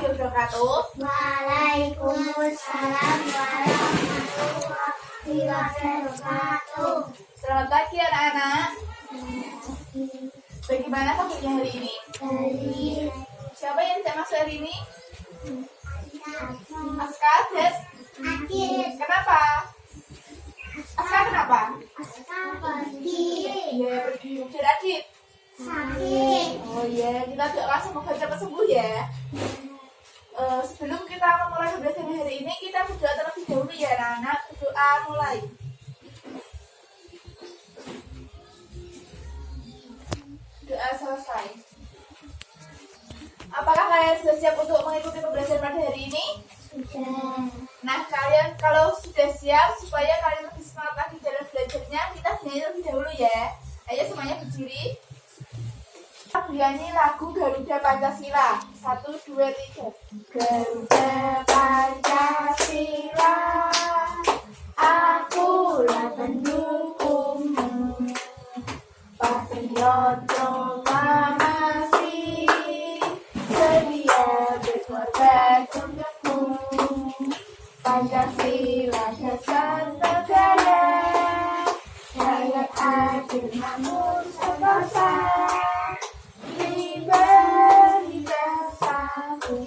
warahmatullahi wabarakatuh. Waalaikumsalam warahmatullahi wabarakatuh. Selamat pagi anak-anak. Bagaimana kabarnya hari ini? Siapa yang tidak masuk hari ini? Aska dan Adit. kenapa? Aska kenapa? Pergi. Ya pergi dan Adit. Sakit. Oh iya, kita doa semoga cepat sembuh ya. Sebelum kita memulai pembelajaran hari ini, kita berdoa terlebih dahulu ya anak-anak. Berdoa mulai. Doa selesai. Apakah kalian sudah siap untuk mengikuti pembelajaran pada hari ini? Sudah. Nah, kalian kalau sudah siap, supaya kalian lebih semangat lagi dalam belajarnya, kita bernyanyi terlebih dahulu ya. Ayo semuanya berdiri. Kita bernyanyi lagu Garuda Pancasila. 1, 2, 3. Garuda Pancasila, akulah pendukungmu, patriot proklamasi, sedia berkorban untukmu. Pancasila dasar negara, rakyat adil makmur sentosa, diberi bersatu.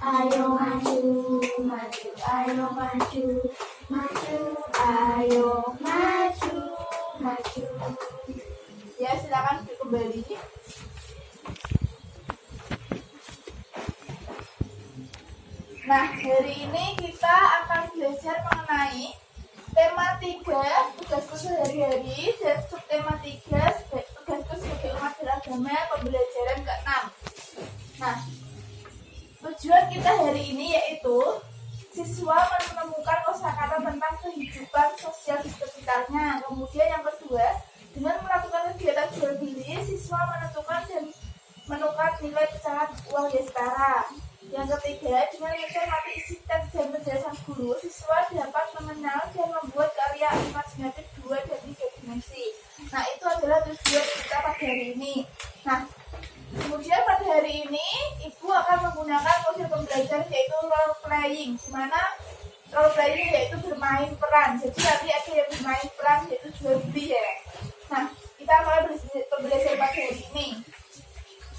Ayo maju, maju, ayo maju, maju, ayo maju, maju. Ya, silakan duduk kembali. Nah, hari ini kita akan belajar mengenai tema 3, tugasku sehari-hari, dan subtema 3, tugasku sebagai umat beragama, pembelajaran ke-6. Nah, tujuan kita hari ini yaitu siswa menemukan kosakata tentang kehidupan sosial di sekitarnya. Kemudian yang kedua, dengan melakukan kegiatan jual beli, siswa menentukan dan menukar nilai pecahan uang yang setara. Yang ketiga, dengan mencermati isi teks dan penjelasan guru, siswa dapat mengenal dan membuat karya imajinatif 2 dan 3 dimensi. Nah, itu adalah tujuan kita pada hari ini. Nah, kemudian pada hari ini, Ibu akan menggunakan modul pembelajaran yaitu role playing, di mana role playing yaitu bermain peran. Jadi nanti ada yang bermain peran yaitu jual beli ya. Nah, kita mulai pembelajaran pada hari ini.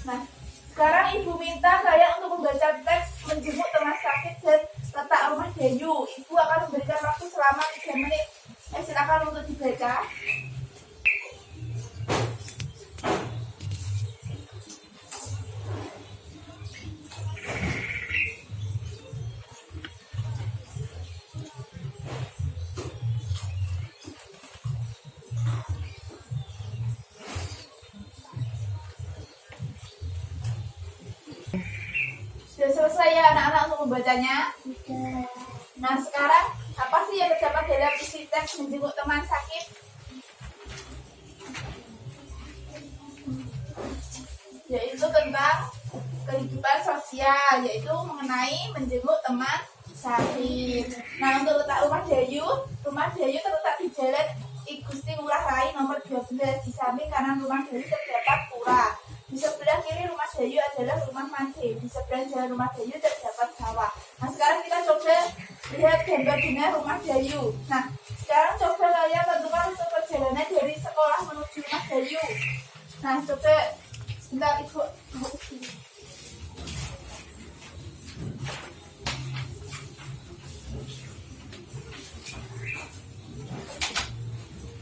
Nah, sekarang Ibu minta saya untuk membaca teks menjenguk teman sakit dan letak rumah Dayu. Ibu akan memberikan waktu selama 3 menit. Silakan untuk dibaca. Sudah selesai ya anak-anak untuk membacanya? Sudah. Nah, sekarang apa sih yang terdapat dalam isi teks menjenguk teman sakit? Yaitu tentang kehidupan sosial, yaitu mengenai menjenguk teman sakit. Nah, untuk letak rumah Dayu terletak di Jalan I Gusti Ngurah Rai nomor 12. Di samping kanan rumah Dayu terdapat pura. Di sebelah kiri rumah Dayu adalah rumah Mande. Di sebelah jalan rumah Dayu terdapat sawah. Nah, sekarang kita coba lihat gambar benar rumah Dayu. Nah, sekarang coba kalian tentukan rute perjalanan dari sekolah menuju rumah Dayu. Nah, coba sebentar Ibu.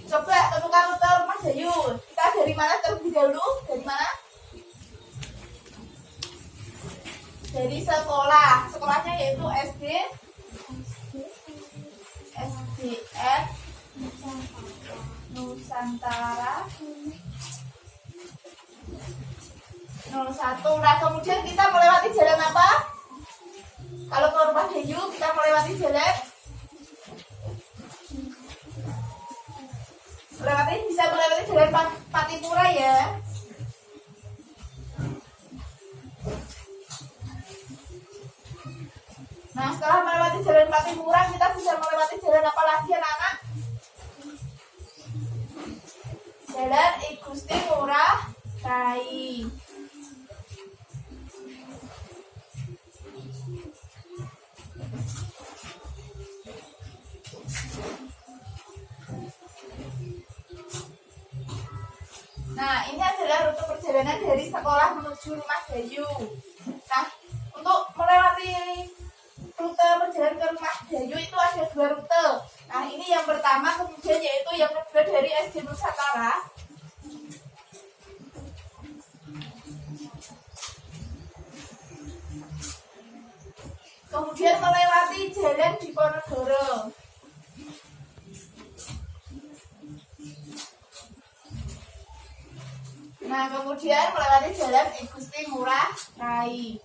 Coba tentukan rute rumah Dayu. Kita dari mana terlebih dahulu? Dari mana? Dari sekolah. Sekolahnya yaitu SDN Nusantara 01. Nah, kemudian kita melewati jalan apa? Kalau ke rumah Dayu kita melewati jalan bisa melewati jalan Patipura ya. Nah, setelah melewati jalan Patipura, kita bisa melewati jalan apa lagi anak-anak? Jalan I Gusti Ngurah Rai. Nah, ini adalah rute perjalanan dari sekolah menuju rumah Dayu. Nah, untuk melewati rute perjalanan ke rumah Dayu itu ada 2 rute. Nah, ini yang pertama, kemudian yaitu yang kedua dari SD Nusantara. Kemudian melewati jalan Diponegoro. Nah, kemudian melewati jalan Igusti Ngurah Rai.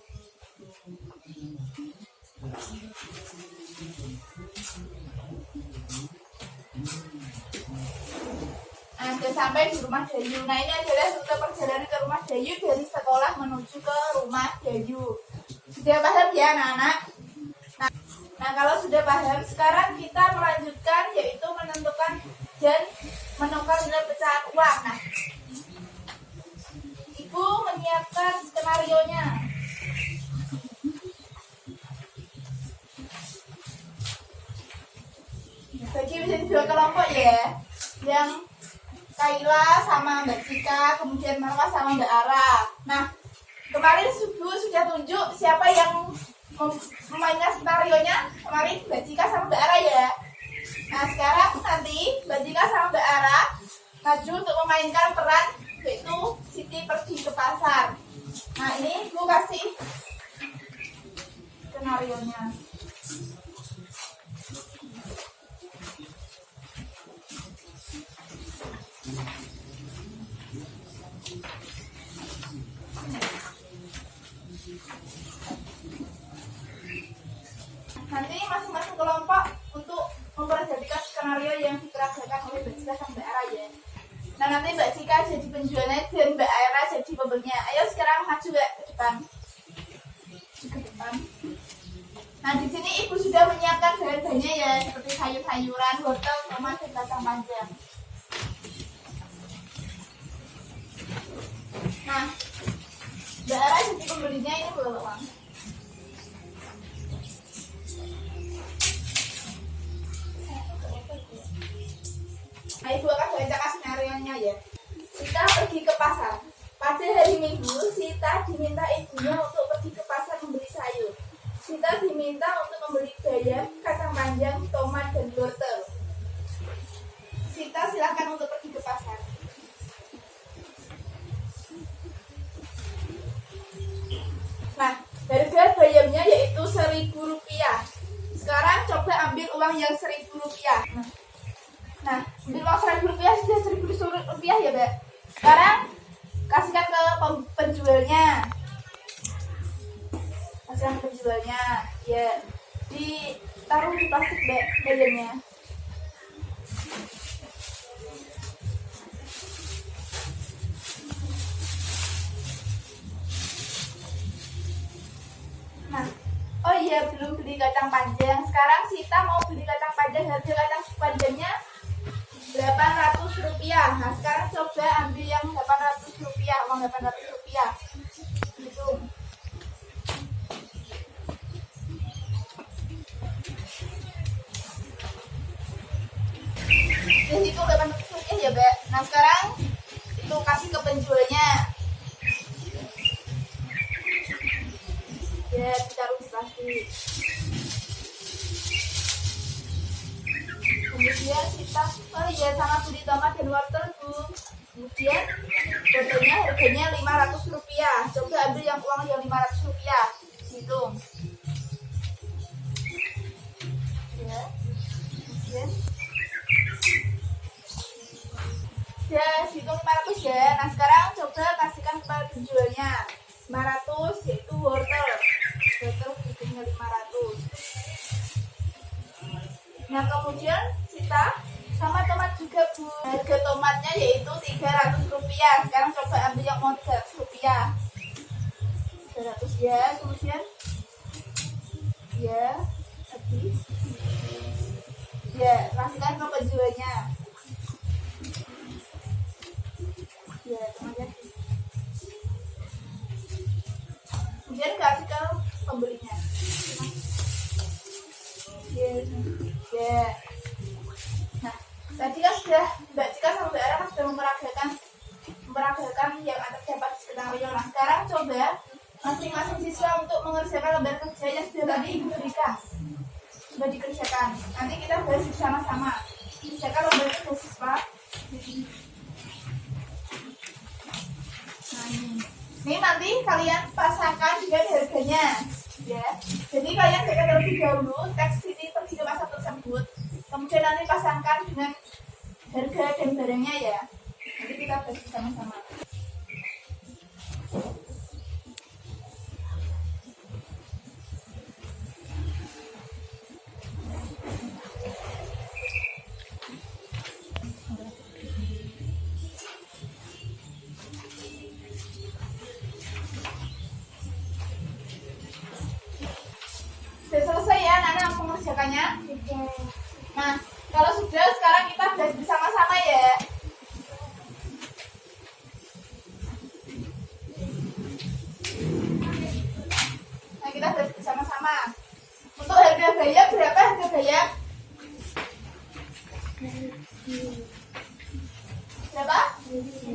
Nah, sudah sampai di rumah Dayu. Nah, ini adalah rute perjalanan ke rumah Dayu dari sekolah menuju ke rumah Dayu. Sudah paham ya, anak-anak? Nah, kalau sudah paham, sekarang kita melanjutkan yaitu menentukan dan menukar nilai pecahan uang. Nah, Ibu menyiapkan skenario-nya. Bagi menjadi 2 kelompok ya. Yang Kaila sama Mbak Cika, kemudian Marwa sama Mbak Ara. Nah, kemarin Ibu sudah tunjuk siapa yang memainkan skenario-nya. Kemarin Mbak Cika sama Mbak Ara ya. Nah, sekarang nanti Mbak Cika sama Mbak Ara maju untuk memainkan peran yaitu Siti pergi ke pasar. Nah, ini Ibu kasih skenario-nya. Nanti masing-masing kelompok untuk memperhatikan skenario yang dikeragakan oleh Mbak Cika sama Mbak Ara ya. Nah, nanti Mbak Cika jadi penjualnya dan Mbak Ara jadi pembelinya. Ayo sekarang maju Mbak ke depan. Ke depan. Nah, di sini Ibu sudah menyiapkan bahan-bahannya ya, seperti sayur-sayuran, wortel, tomat, dan kacang panjang. Nah, Mbak Ara jadi pembelinya, ini bawa uang. Nah, Ibu akan bacakan skenario-nya ya. Sita pergi ke pasar. Pada hari Minggu, Sita diminta ibunya untuk pergi ke pasar membeli sayur. Sita diminta untuk membeli bayam, kacang panjang, tomat, dan wortel. Sita silakan untuk pergi ke pasar. Nah, harga bayamnya yaitu Rp1.000. Sekarang coba ambil uang yang Rp1.000. Nah, ambil uang Rp1.000 sudah Rp1.000 ya, Mbak. Sekarang kasihkan ke penjualnya. Kasihkan ke penjualnya. Ya, ditaruh di plastik, Mbak, bayamnya. Nah, oh iya, belum beli kacang panjang. Sekarang Sita mau beli kacang panjang. Harga kacang panjangnya Rp800. Nah, sekarang coba ambil yang Rp800, uang Rp800. Hitung. Jadi itu Rp800 ya, Mbak. Nah, sekarang itu kasih ke penjualnya. Ya, ditaruh di plastik. Kemudian kita, oh iya, sama beli tomat dan wortel, Bu. Kemudian wortelnya harganya Rp500. Coba ambil yang uang yang Rp500. Hitung. Ya. Kemudian ya, hitung 500 ya. Nah, sekarang coba kasihkan kepada penjualnya. 500 yaitu wortel. Wortel hitungnya 500. Nah, kemudian Sita sama tomat juga, Bu. Harga tomatnya yaitu Rp300. Sekarang coba ambil yang mau Rp300. 300 ya. Kemudian ya, habis. Ya, kasihkan ke penjualnya. Ya, kemudian kasih ke pembelinya. Ya. Nah, tadi kan sudah Mbak Cika sama Mbak Ara kan sudah memperagakan lembar kerja yang sudah tadi Ibu berikan. Sudah dikerjakan. Nanti kita bahas bersama-sama. Kerjakan lembar kerja siswa. Nah, ini nanti kalian pasangkan dengan harganya. Ya. Jadi kalian baca terlebih dahulu teks ini video pasar tersebut. Kemudian nanti pasangkan dengan harga dan barangnya ya. Nanti kita bahas bersama-sama. Sudah selesai ya anak-anak langsung mengerjakannya. Nah, kalau sudah sekarang kita bahas bersama-sama ya. Nah, kita bahas bersama-sama. Untuk harga bayar berapa harga bayar? Berapa?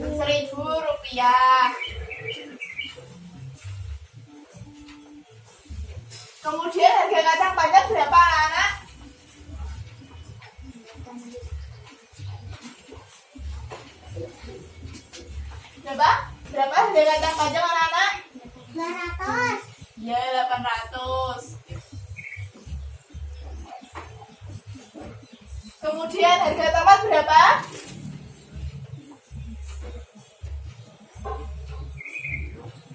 Rp1.000. Kemudian harga kacang panjang berapa anak-anak? Berapa? Berapa harga kacang panjang anak-anak? 200. Ya, 800. Kemudian harga tomat berapa?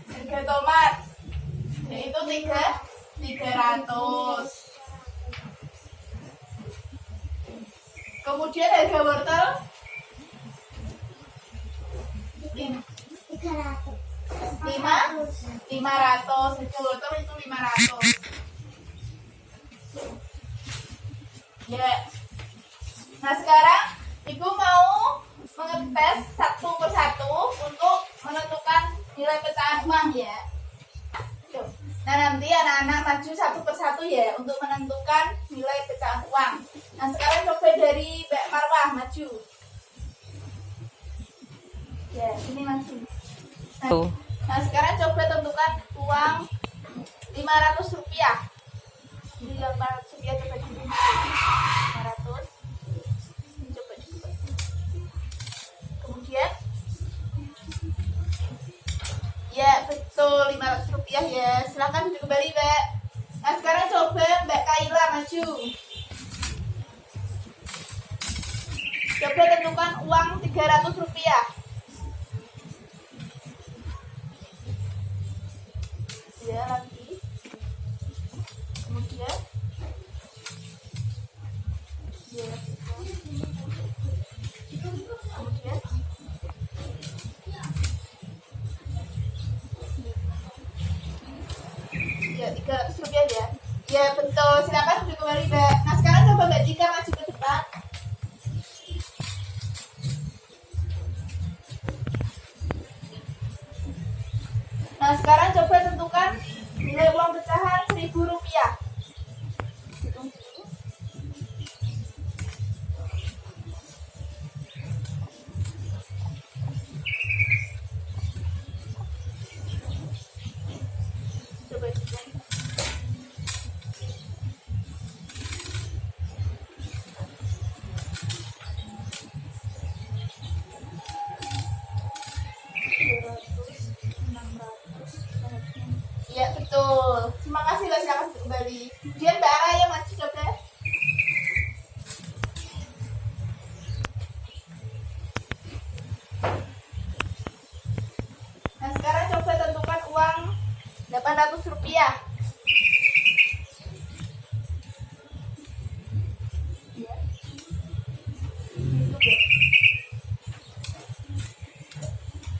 Harga tomat yaitu 300. Kemudian harga wortel 300. 500. Harga wortel itu 500. Ya. Nah sekarang Ibu mau mengetes satu persatu untuk menentukan nilai pecahan uang ya. Tuh. Nah nanti anak-anak maju satu persatu ya untuk menentukan nilai pecahan uang. Nah sekarang coba dari Mbak Marwah maju. Ya sini maju. Nah sekarang coba tentukan uang Rp500. Jadi Rp800 coba dulu. 500. Coba coba. Kemudian ya betul Rp500 ya. Silakan duduk kembali Mbak. Nah sekarang coba Mbak Kaila maju. Coba tentukan uang Rp300. Ya lagi. Kemudian ya kemudian ya Rp300 ya. Ya betul. Silakan duduk kembali Mbak. Nah sekarang coba Mbak Jika maju ke depan. Nah sekarang coba tentukan nilai uang pecahan Rp1.000. Hitung dulu. Coba hitung. Iya betul. Terima kasih Mbak, silakan duduk kembali. Kemudian Mbak Raya maju coba. Nah sekarang coba tentukan uang Rp800. Ya. Hitung ya.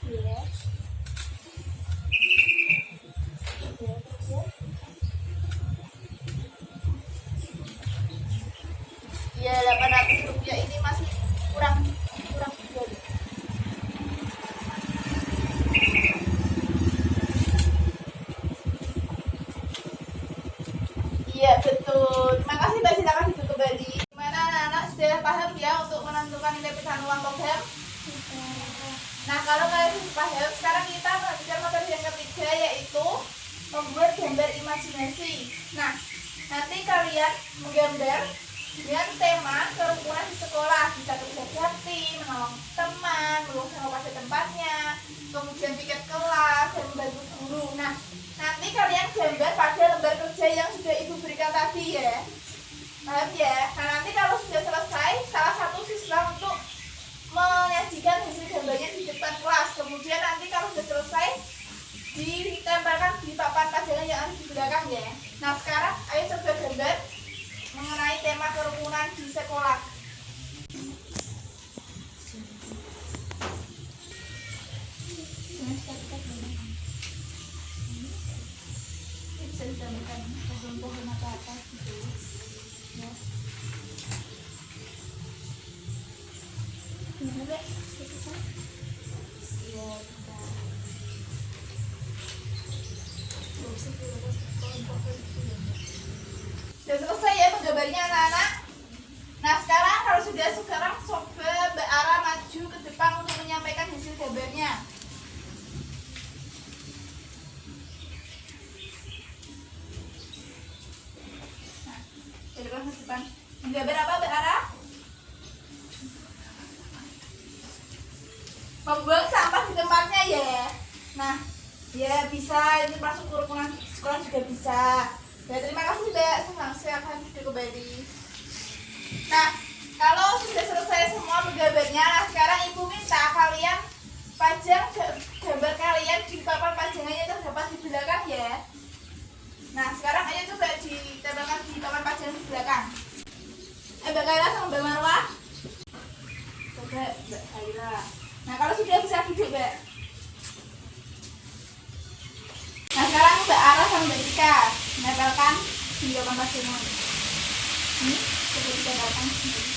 Iya. Ya Rp800 ini masih kurang juga. Iya betul. Terima kasih Mbak, silakan duduk kembali. Gimana anak-anak sudah paham ya untuk menentukan nilai pecahan uang logam? Nah kalau kalian sudah paham, sekarang kita melanjutkan materi yang ketiga yaitu membuat gambar imajinasi. Nah, nanti kalian menggambar dengan tema kerukunan di sekolah, bisa kerja bakti, menolong teman, menolong sampah pada tempatnya, kemudian piket kelas dan membantu guru. Nah, nanti kalian gambar pada lembar kerja yang sudah ibu berikan tadi ya, paham ya? Nah, nanti kalau sudah selesai, salah satu siswa untuk menyajikan hasil gambarnya di depan kelas. Kemudian nanti kalau sudah selesai, ditempelkan di papan pajangan yang ada di belakang ya. Nah, sekarang ayo coba gambar mengenai tema kerukunan di sekolah. Bisa ditambahkan pohon-pohon apa gitu ya. Gimana, Bek? Bisa? Iya, bisa. Sudah selesai ya menggambarnya anak-anak. Nah, sekarang coba Mbak Ara maju ke depan untuk menyampaikan hasil gambarnya. Nah, ke depan. Menggambar apa Mbak Ara? Membuang sampah di tempatnya ya. Nah, ya bisa, ini masuk kerukunan sekolah juga bisa. Ya, terima kasih Mbak, senang silakan duduk kembali. Nah, kalau sudah selesai semua menggambarnya, nah sekarang ibu minta kalian pajang gambar kalian di papan pajangan yang terdapat di belakang ya. Nah, sekarang ayo coba ditempelkan di papan pajangan di belakang. Mbak Kaila sama Mbak Marwah. Coba Mbak Kaila. Nah, kalau sudah bisa duduk Mbak. Nah, sekarang Mbak Ara sama Mbak Tika menempelkan di papan pajangan. Ini coba ditempelkan sendiri.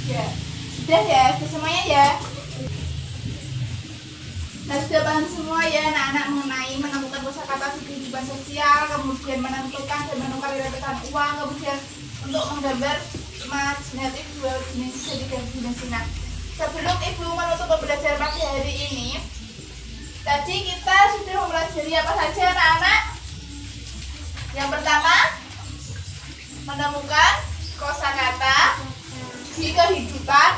Ya, sudah ya, sudah semuanya ya. Nah, sudah paham semua ya anak-anak mengenai menemukan kosakata di kehidupan sosial, kemudian menentukan dan menukar nilai uang, kemudian untuk menggambar imajinatif dua dimensi dan tiga dimensi. Nah, sebelum ibu menutup pembelajaran pagi hari ini, tadi kita sudah mempelajari apa saja anak-anak? Yang pertama, menemukan kosakata di kehidupan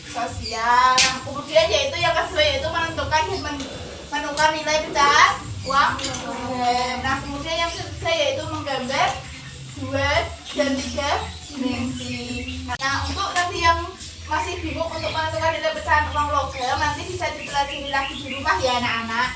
sosial. Nah, kemudian yaitu yang kedua yaitu menentukan dan menukar nilai pecahan uang. Nah, kemudian yang ketiga yaitu menggambar 2 dan 3 dimensi. Nah, untuk nanti yang masih bingung untuk menentukan nilai pecahan uang logam, nanti bisa dipelajari lagi di rumah ya anak-anak.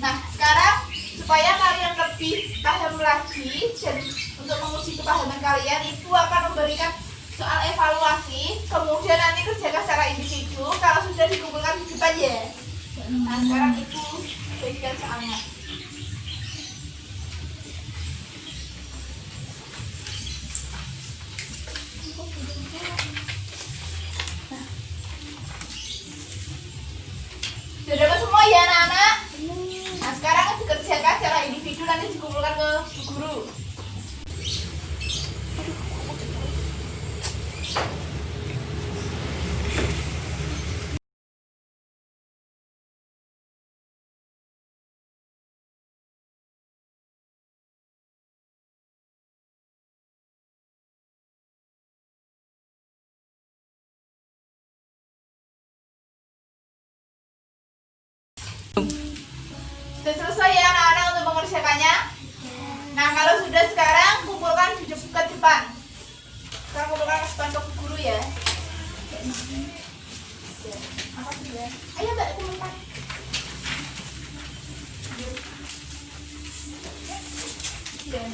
Nah, sekarang supaya kalian lebih paham lagi dan untuk menguji kepahaman kalian, ibu akan memberikan soal evaluasi, kemudian nanti kerjakan secara individu. Kalau sudah dikumpulkan di depan ya. Nah, sekarang ibu berikan soalnya. Sudah dapat semua ya anak-anak? Nah, sekarang dikerjakan secara individu, nanti dikumpulkan ke guru. Sudah selesai ya anak-anak untuk mengerjakannya? Nah, kalau sudah sekarang kumpulkan di depan. Sekarang kumpulkan ke depan ke guru ya. Apa sih ya? Ayo Mbak, kumpulkan. Ya.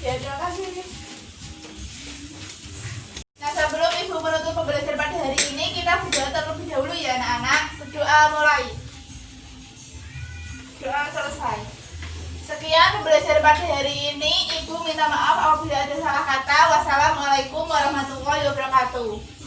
Ya, terima kasih. Nah, sebelum ibu menutup pembelajaran pada hari ini, kita berdoa terlebih dahulu ya anak-anak. Berdoa mulai. Doa selesai. Sekian pembelajaran pada hari ini. Ibu minta maaf apabila ada salah kata. Wassalamualaikum warahmatullahi wabarakatuh.